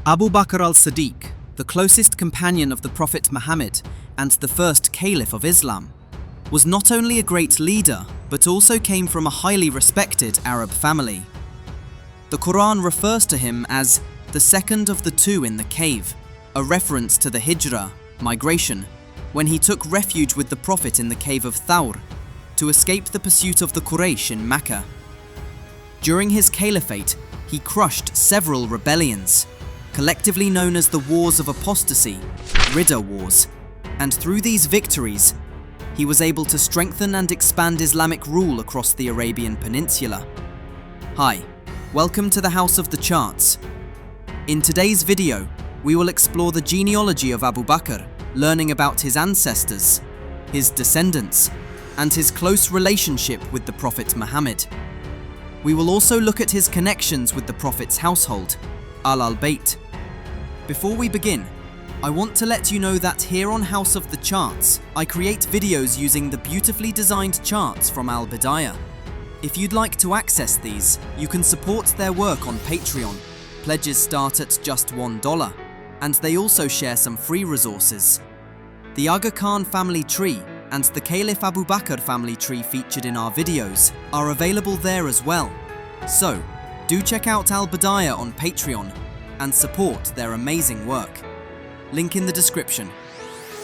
Abu Bakr al-Siddiq, the closest companion of the Prophet Muhammad and the first Caliph of Islam, was not only a great leader but also came from a highly respected Arab family. The Quran refers to him as the second of the two in the cave, a reference to the Hijrah, migration, when he took refuge with the Prophet in the cave of Thawr to escape the pursuit of the Quraysh in Mecca. During his caliphate, he crushed several rebellions, collectively known as the Wars of Apostasy, Ridda Wars, and through these victories, he was able to strengthen and expand Islamic rule across the Arabian Peninsula. Hi, welcome to the House of the Charts. In today's video, we will explore the genealogy of Abu Bakr, learning about his ancestors, his descendants, and his close relationship with the Prophet Muhammad. We will also look at his connections with the Prophet's household, Al-Bayt. Before we begin, I want to let you know that here on House of the Charts, I create videos using the beautifully designed charts from Al-Bidayah. If you'd like to access these, you can support their work on Patreon. Pledges start at just $1, and they also share some free resources. The Aga Khan family tree and the Caliph Abu Bakr family tree featured in our videos are available there as well. So, do check out Al-Bidayah on Patreon and support their amazing work. Link in the description.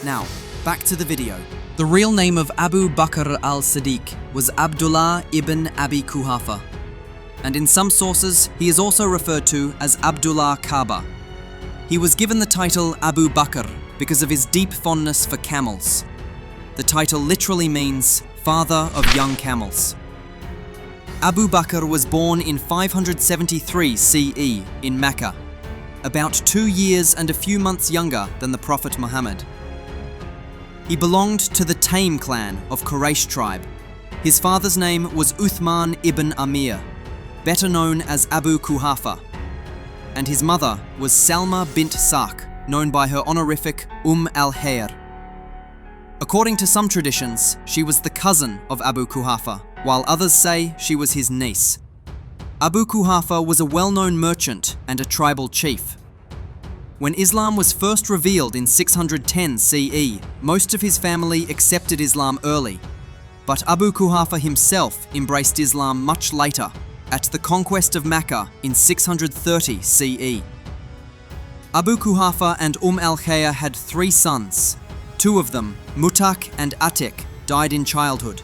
Now, back to the video. The real name of Abu Bakr al-Siddiq was Abdullah ibn Abi Quhafa, and in some sources he is also referred to as Abdullah Kaaba. He was given the title Abu Bakr because of his deep fondness for camels. The title literally means father of young camels. Abu Bakr was born in 573 CE in Mecca, about 2 years and a few months younger than the Prophet Muhammad. He belonged to the Taym clan of Quraysh tribe. His father's name was Uthman ibn Amir, better known as Abu Quhafa, and his mother was Salma bint Saq, known by her honorific al-Hayr. According to some traditions, she was the cousin of Abu Quhafa, while others say she was his niece. Abu Quhafa was a well-known merchant and a tribal chief. When Islam was first revealed in 610 CE, most of his family accepted Islam early, but Abu Quhafa himself embraced Islam much later, at the conquest of Mecca in 630 CE. Abu Quhafa and al-Hayr had 3 sons. 2 of them, Mutak and Atik, died in childhood,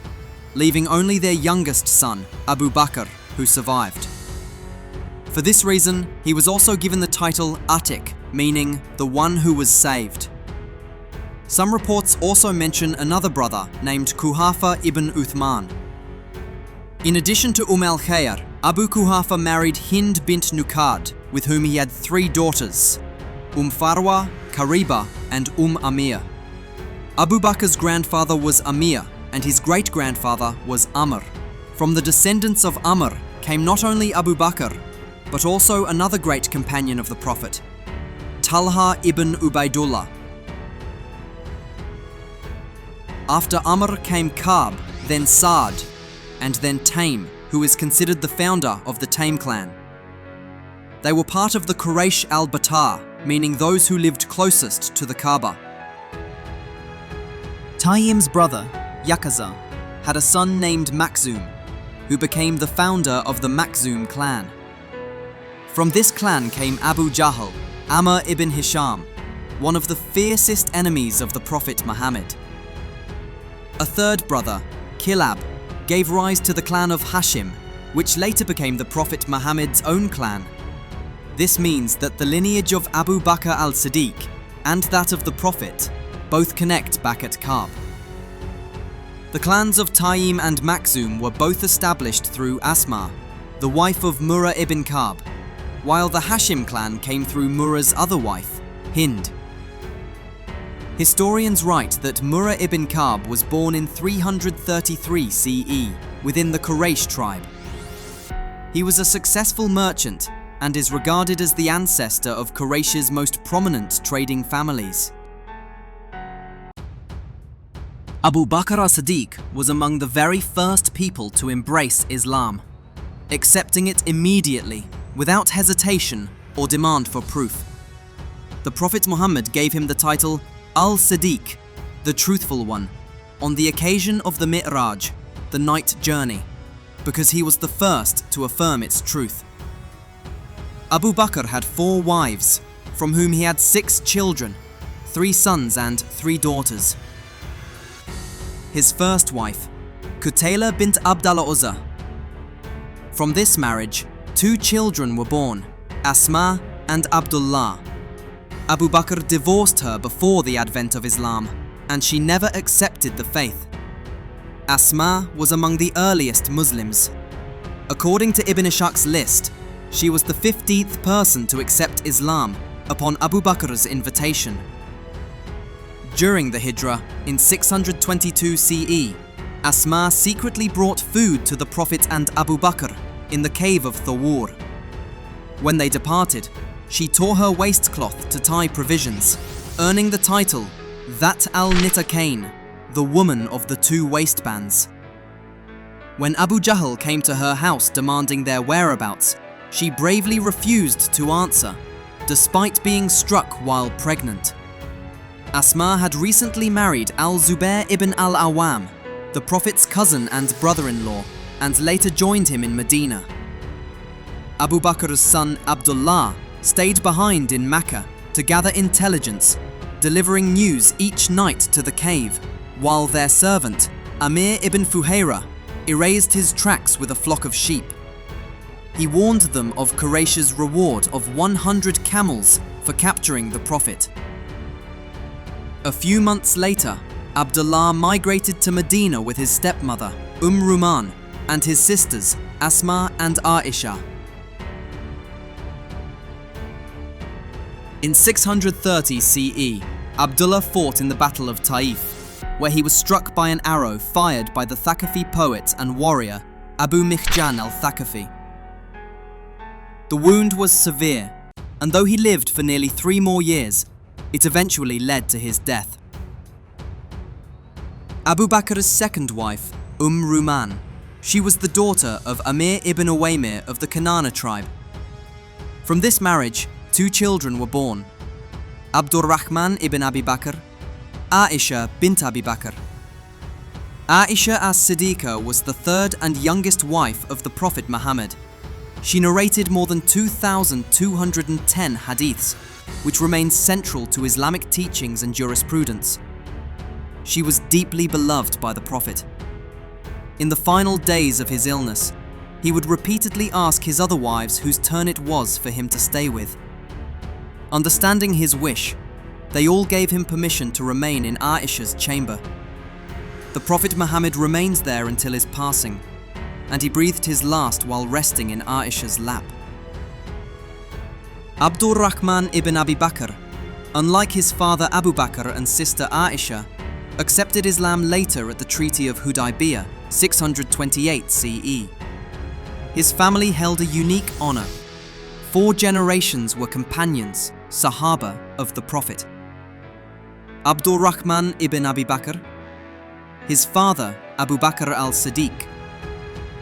leaving only their youngest son, Abu Bakr, who survived. For this reason, he was also given the title Atik, meaning the one who was saved. Some reports also mention another brother named Quhafa ibn Uthman. In addition to al-Hayr, Abu Quhafa married Hind bint Nukad, with whom he had 3 daughters, Farwa, Kariba, and Amir. Abu Bakr's grandfather was Amir, and his great-grandfather was Amr. From the descendants of Amr came not only Abu Bakr, but also another great companion of the Prophet, Talha ibn Ubaidullah. After Amr came Ka'b, then Sa'd, and then Taym, who is considered the founder of the Taym clan. They were part of the Quraysh al-Batar, meaning those who lived closest to the Kaaba. Taym's brother, Yaqaza, had a son named Makhzum, who became the founder of the Makhzum clan. From this clan came Abu Jahl, Amr ibn Hisham, one of the fiercest enemies of the Prophet Muhammad. A third brother, Kilab, gave rise to the clan of Hashim, which later became the Prophet Muhammad's own clan. This means that the lineage of Abu Bakr al-Siddiq and that of the Prophet both connect back at Ka'b. The clans of Taym and Makhzum were both established through Asma, the wife of Murrah ibn Ka'b, while the Hashim clan came through Murrah's other wife, Hind. Historians write that Murrah ibn Ka'b was born in 333 CE within the Quraysh tribe. He was a successful merchant and is regarded as the ancestor of Quraysh's most prominent trading families. Abu Bakr as-Siddiq was among the very first people to embrace Islam, accepting it immediately, without hesitation or demand for proof. the Prophet Muhammad gave him the title as-Siddiq, the truthful one, on the occasion of the Mi'raj, the night journey, because he was the first to affirm its truth. Abu Bakr had 4 wives, from whom he had 6 children, 3 sons and 3 daughters. His first wife, Qutayla bint Abd al-Uzza. From this marriage, 2 children were born, Asma and Abdullah. Abu Bakr divorced her before the advent of Islam, and she never accepted the faith. Asma was among the earliest Muslims. According to Ibn Ishaq's list, she was the 15th person to accept Islam upon Abu Bakr's invitation. During the Hijrah in 622 CE, Asma secretly brought food to the Prophet and Abu Bakr in the cave of Thawur. When they departed, she tore her waistcloth to tie provisions, earning the title That al-Nitakain, the woman of the 2 waistbands. When Abu Jahl came to her house demanding their whereabouts, she bravely refused to answer, despite being struck while pregnant. Asma had recently married al-Zubair ibn al-Awwam, the Prophet's cousin and brother-in-law, and later joined him in Medina. Abu Bakr's son Abdullah stayed behind in Mecca to gather intelligence, delivering news each night to the cave, while their servant, Amir ibn Fuhayra, erased his tracks with a flock of sheep. He warned them of Quraysh's reward of 100 camels for capturing the Prophet. A few months later, Abdullah migrated to Medina with his stepmother, Ruman, and his sisters, Asma and Aisha. In 630 CE, Abdullah fought in the Battle of Taif, where he was struck by an arrow fired by the Thaqafi poet and warrior Abu Mihjan al-Thaqafi. The wound was severe, and though he lived for nearly 3 more years, it eventually led to his death. Abu Bakr's second wife, Ruman. She was the daughter of Amir ibn Uwaymir of the Kanana tribe. From this marriage, 2 children were born, Abdurrahman ibn Abi Bakr, Aisha bint Abi Bakr. Aisha as-Siddiqa was the 3rd and youngest wife of the Prophet Muhammad. She narrated more than 2,210 hadiths, which remain central to Islamic teachings and jurisprudence. She was deeply beloved by the Prophet. In the final days of his illness, he would repeatedly ask his other wives whose turn it was for him to stay with. Understanding his wish, they all gave him permission to remain in Aisha's chamber. The Prophet Muhammad remains there until his passing, and he breathed his last while resting in Aisha's lap. Abdurrahman ibn Abi Bakr, unlike his father Abu Bakr and sister Aisha, accepted Islam later at the Treaty of Hudaybiyah, 628 CE. His family held a unique honor. 4 generations were companions, Sahaba, of the Prophet. Abdurrahman ibn Abi Bakr, his father Abu Bakr al-Siddiq,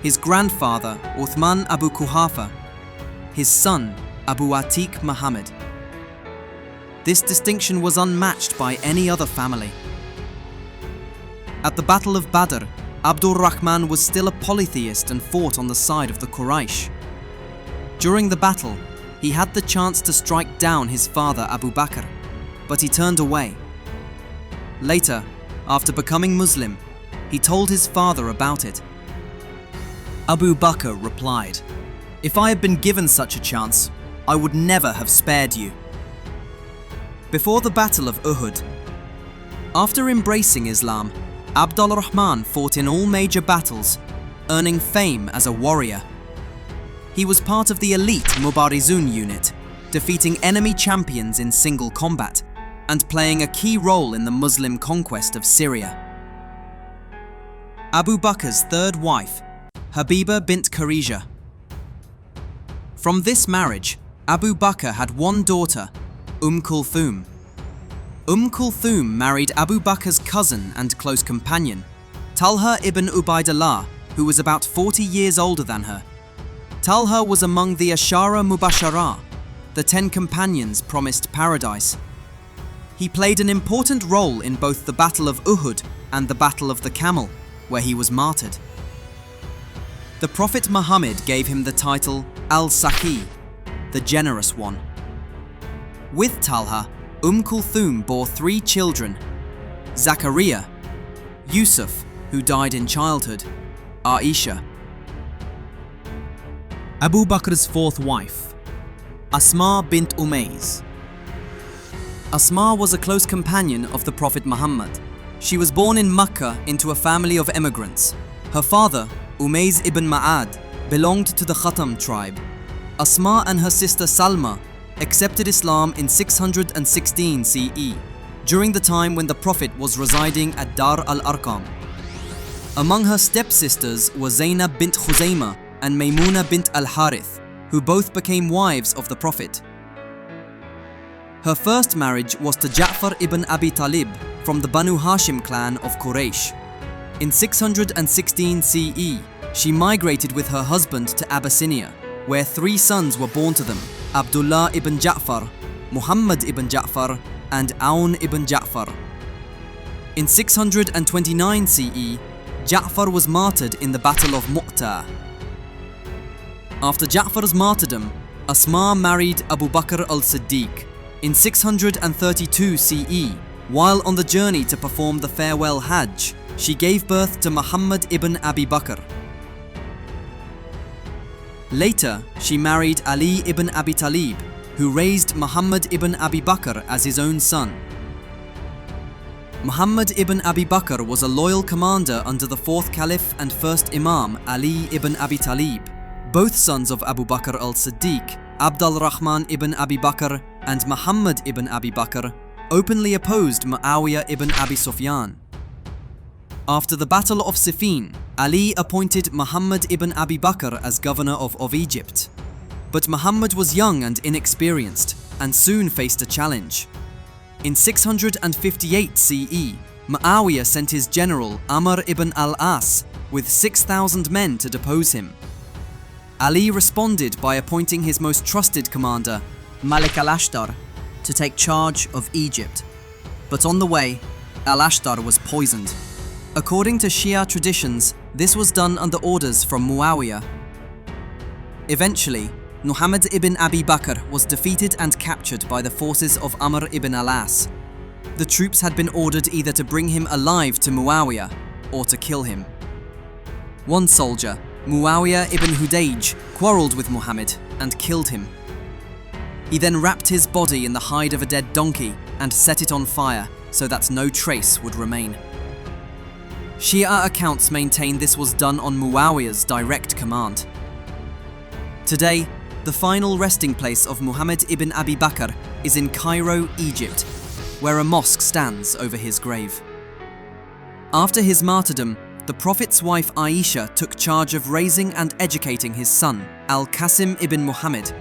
his grandfather Uthman Abu Quhafa, his son Abu Atiq Muhammad. This distinction was unmatched by any other family. At the Battle of Badr, Abdurrahman was still a polytheist and fought on the side of the Quraysh. During the battle, he had the chance to strike down his father Abu Bakr, but he turned away. Later, after becoming Muslim, he told his father about it. Abu Bakr replied, "If I had been given such a chance, I would never have spared you." Before the Battle of Uhud, after embracing Islam, Abdurrahman fought in all major battles, earning fame as a warrior. He was part of the elite Mubarizun unit, defeating enemy champions in single combat, and playing a key role in the Muslim conquest of Syria. Abu Bakr's 3rd wife, Habiba bint Kharija. From this marriage, Abu Bakr had 1 daughter, Kulthum. Kulthum married Abu Bakr's cousin and close companion, Talha ibn Ubaidullah, who was about 40 years older than her. Talha was among the Ashara Mubashara, the 10 companions promised paradise. He played an important role in both the Battle of Uhud and the Battle of the Camel, where he was martyred. The Prophet Muhammad gave him the title Al-Saqi, the generous one. With Talha, Kulthum bore 3 children: Zakaria, Yusuf, who died in childhood, Aisha. Abu Bakr's 4th wife, Asma bint Umays. Asma was a close companion of the Prophet Muhammad. She was born in Makkah into a family of immigrants. Her father, Umays ibn Ma'ad, belonged to the Khatam tribe. Asma and her sister Salma accepted Islam in 616 CE, during the time when the Prophet was residing at Dar al-Arqam. Among her stepsisters were Zainab bint Khuzaymah and Maymuna bint al-Harith, who both became wives of the Prophet. Her first marriage was to Ja'far ibn Abi Talib from the Banu Hashim clan of Quraysh. In 616 CE, she migrated with her husband to Abyssinia, where 3 sons were born to them: Abdullah ibn Ja'far, Muhammad ibn Ja'far, and Aun ibn Ja'far. In 629 CE, Ja'far was martyred in the Battle of Mu'tah. After Ja'far's martyrdom, Asma married Abu Bakr al-Siddiq. In 632 CE, while on the journey to perform the farewell Hajj, she gave birth to Muhammad ibn Abi Bakr. Later, she married Ali ibn Abi Talib, who raised Muhammad ibn Abi Bakr as his own son. Muhammad ibn Abi Bakr was a loyal commander under the 4th Caliph and 1st Imam Ali ibn Abi Talib. Both sons of Abu Bakr al-Siddiq, Abd al-Rahman ibn Abi Bakr and Muhammad ibn Abi Bakr, openly opposed Muawiyah ibn Abi Sufyan. After the Battle of Siffin, Ali appointed Muhammad ibn Abi Bakr as governor of Egypt. But Muhammad was young and inexperienced, and soon faced a challenge. In 658 CE, Muawiyah sent his general Amr ibn al-As with 6,000 men to depose him. Ali responded by appointing his most trusted commander, Malik al-Ashtar, to take charge of Egypt. But on the way, al-Ashtar was poisoned. According to Shia traditions, this was done under orders from Muawiyah. Eventually, Muhammad ibn Abi Bakr was defeated and captured by the forces of Amr ibn al-As. The troops had been ordered either to bring him alive to Muawiyah or to kill him. One soldier, Muawiyah ibn Hudayj, quarreled with Muhammad and killed him. He then wrapped his body in the hide of a dead donkey and set it on fire so that no trace would remain. Shia accounts maintain this was done on Muawiyah's direct command. Today, the final resting place of Muhammad ibn Abi Bakr is in Cairo, Egypt, where a mosque stands over his grave. After his martyrdom, the Prophet's wife Aisha took charge of raising and educating his son, Al-Qasim ibn Muhammad.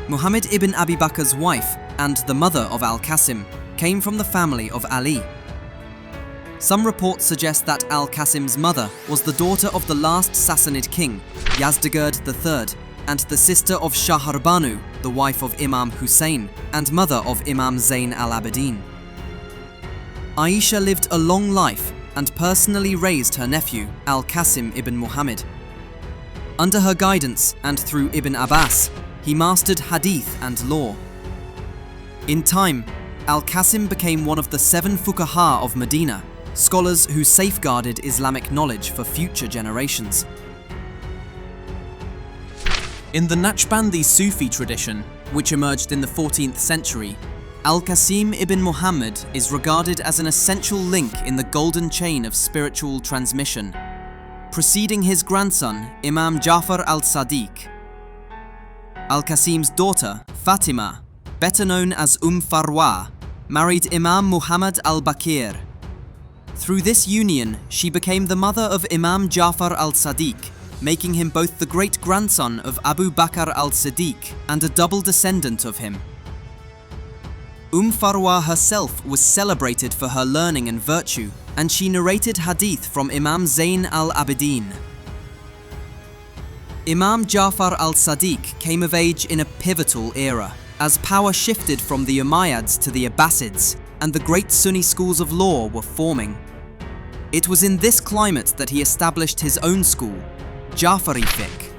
Muhammad ibn Abi Bakr's wife and the mother of Al-Qasim came from the family of Ali. Some reports suggest that Al-Qasim's mother was the daughter of the last Sassanid king, Yazdegerd III, and the sister of Shaharbanu, the wife of Imam Hussein, and mother of Imam Zayn al-Abidin. Aisha lived a long life and personally raised her nephew, Al-Qasim ibn Muhammad. Under her guidance and through Ibn Abbas, he mastered hadith and law. In time, Al-Qasim became one of the 7 fuqaha of Medina, scholars who safeguarded Islamic knowledge for future generations. In the Naqshbandi Sufi tradition, which emerged in the 14th century, Al-Qasim ibn Muhammad is regarded as an essential link in the golden chain of spiritual transmission, preceding his grandson, Imam Ja'far al-Sadiq. Al-Qasim's daughter, Fatima, better known as Farwa, married Imam Muhammad al-Baqir. Through this union, she became the mother of Imam Ja'far al-Sadiq, making him both the great-grandson of Abu Bakr al-Siddiq and a double descendant of him. Farwa herself was celebrated for her learning and virtue, and she narrated hadith from Imam Zayn al-Abidin. Imam Ja'far al-Sadiq came of age in a pivotal era, as power shifted from the Umayyads to the Abbasids, and the great Sunni schools of law were forming. It was in this climate that he established his own school, Ja'fari fiqh.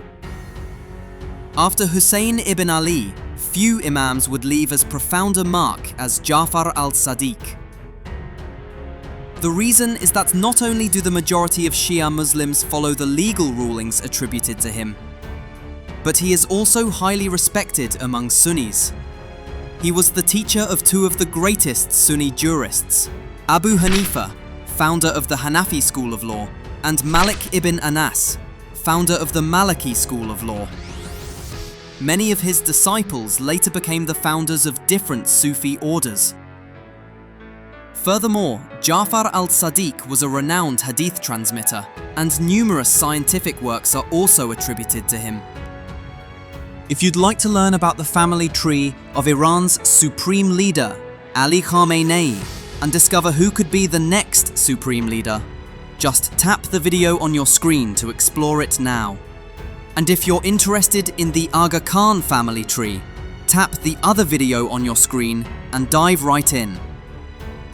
After Hussein ibn Ali, few Imams would leave as profound a mark as Ja'far al-Sadiq. The reason is that not only do the majority of Shia Muslims follow the legal rulings attributed to him, but he is also highly respected among Sunnis. He was the teacher of two of the greatest Sunni jurists, Abu Hanifa, founder of the Hanafi school of law, and Malik ibn Anas, founder of the Maliki school of law. Many of his disciples later became the founders of different Sufi orders. Furthermore, Ja'far al-Sadiq was a renowned hadith transmitter, and numerous scientific works are also attributed to him. If you'd like to learn about the family tree of Iran's supreme leader, Ali Khamenei, and discover who could be the next supreme leader, just tap the video on your screen to explore it now. And if you're interested in the Aga Khan family tree, tap the other video on your screen and dive right in.